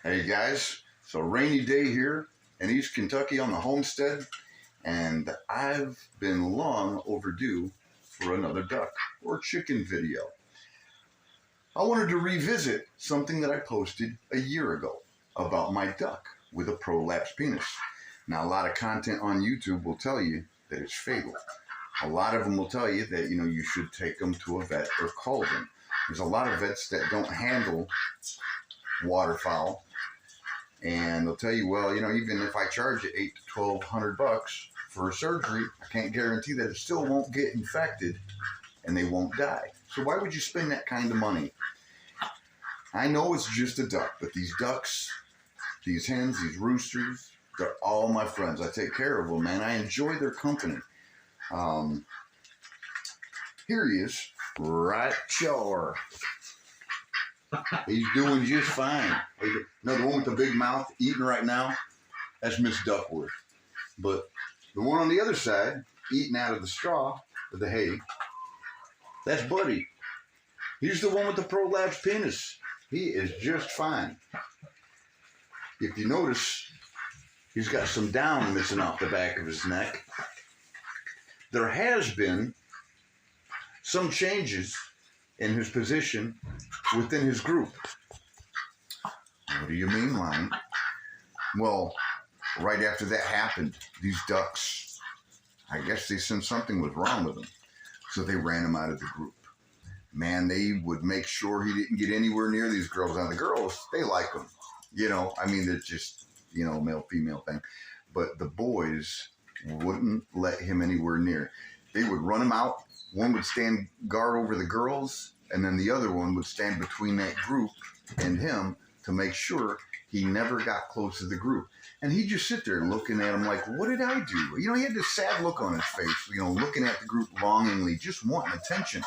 Hey guys, so rainy day here in East Kentucky on the homestead, and I've been long overdue for another duck or chicken video. I wanted to revisit something that I posted a year ago about my duck with a prolapsed penis. Now, a lot of content on YouTube will tell you that it's fatal. A lot of them will tell you that you should take them to a vet or call them. There's a lot of vets that don't handle waterfowl. And they'll tell you, well, even if I charge you $800 to $1,200 for a surgery, I can't guarantee that it still won't get infected and they won't die. So why would you spend that kind of money? I know it's just a duck, but these ducks, these hens, these roosters, they're all my friends. I take care of them, man. I enjoy their company. Here he is, right here. He's doing just fine. No, the one with the big mouth eating right now, that's Miss Duckworth. But the one on the other side, eating out of the straw of the hay, that's Buddy. He's the one with the prolapsed penis. He is just fine. If you notice, he's got some down missing off the back of his neck. There has been some changes in his position within his group. What do you mean, Lion? Well, right after that happened, these ducks, I guess they sensed something was wrong with him, so they ran him out of the group. Man, they would make sure he didn't get anywhere near these girls. Now, the girls, they like him. They're just, male-female thing. But the boys wouldn't let him anywhere near. They would run him out. One would stand guard over the girls, and then the other one would stand between that group and him to make sure he never got close to the group. And he'd just sit there looking at him like, what did I do? He had this sad look on his face, looking at the group longingly, just wanting attention.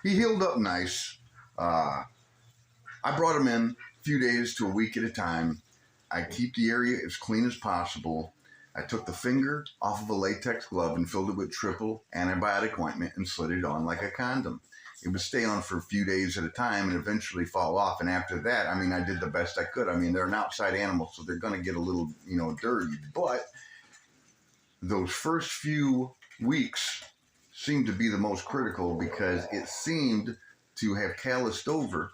He healed up nice. I brought him in a few days to a week at a time. I keep the area as clean as possible. I took the finger off of a latex glove and filled it with triple antibiotic ointment and slid it on like a condom. It would stay on for a few days at a time and eventually fall off. And after that, I did the best I could. They're an outside animal, so they're going to get a little, dirty. But those first few weeks seemed to be the most critical because it seemed to have calloused over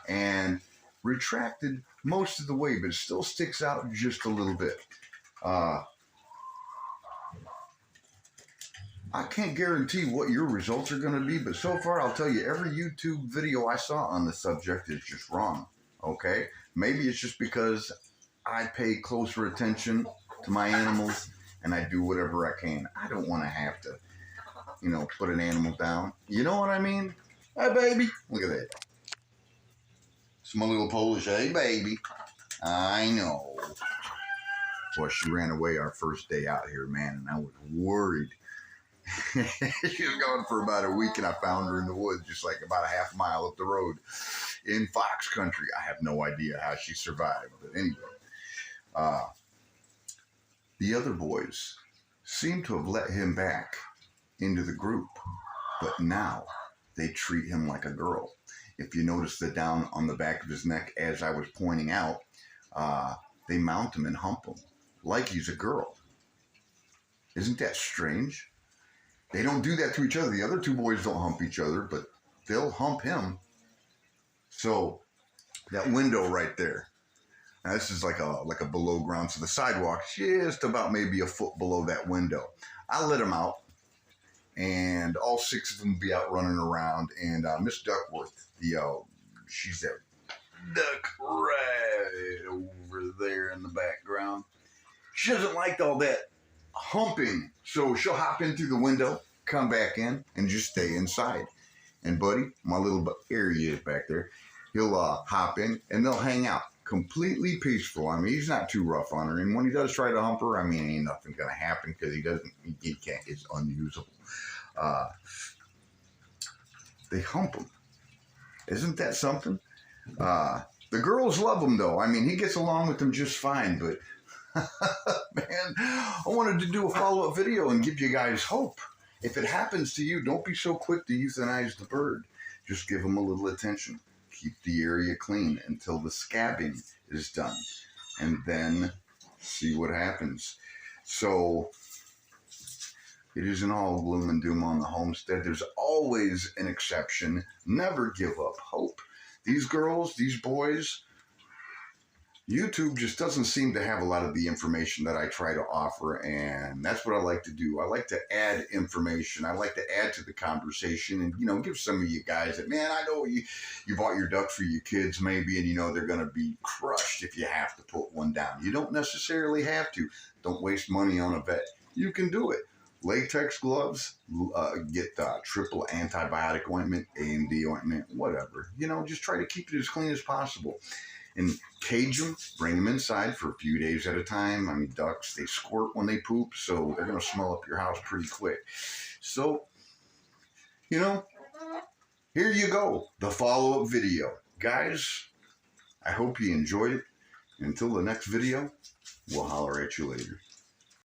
and retracted most of the way, but it still sticks out just a little bit. I can't guarantee what your results are going to be, but so far I'll tell you every YouTube video I saw on the subject is just wrong, okay? Maybe it's just because I pay closer attention to my animals and I do whatever I can. I don't want to have to, put an animal down. You know what I mean? Hey, baby. Look at that. It's my little Polish, hey, baby. I know. Boy, she ran away our first day out here, man, and I was worried. She was gone for about a week, and I found her in the woods, just like about a half mile up the road in Fox Country. I have no idea how she survived, but anyway. The other boys seem to have let him back into the group, but now they treat him like a girl. If you notice the down on the back of his neck, as I was pointing out, they mount him and hump him like he's a girl. Isn't that strange? They don't do that to each other. The other two boys don't hump each other, but they'll hump him. So that window right there, now this is like a below ground, so the sidewalk's just about maybe a foot below that window. I let them out, and all six of them be out running around, and Miss Duckworth, she's that duck right over there in the background. She doesn't like all that humping, so she'll hop in through the window, come back in, and just stay inside. And Buddy, my little here he is back there, he'll hop in, and they'll hang out completely peaceful. He's not too rough on her, and when he does try to hump her, ain't nothing gonna happen because he can't, it's unusable. They hump him. Isn't that something? The girls love him, though. He gets along with them just fine, but man, I wanted to do a follow-up video and give you guys hope. If it happens to you, don't be so quick to euthanize the bird. Just give them a little attention. Keep the area clean until the scabbing is done, and then see what happens. So it isn't all gloom and doom on the homestead. There's always an exception. Never give up hope. These girls, these boys, YouTube just doesn't seem to have a lot of the information that I try to offer, and that's what I like to do. I like to add information. I like to add to the conversation and, give some of you guys that, man, I know you bought your duck for your kids maybe, and they're going to be crushed if you have to put one down. You don't necessarily have to. Don't waste money on a vet. You can do it. Latex gloves, get triple antibiotic ointment, A&D ointment, whatever. Just try to keep it as clean as possible. And cage them, bring them inside for a few days at a time. I mean, ducks, they squirt when they poop, so they're going to smell up your house pretty quick. So, here you go, the follow-up video. Guys, I hope you enjoyed it. Until the next video, we'll holler at you later.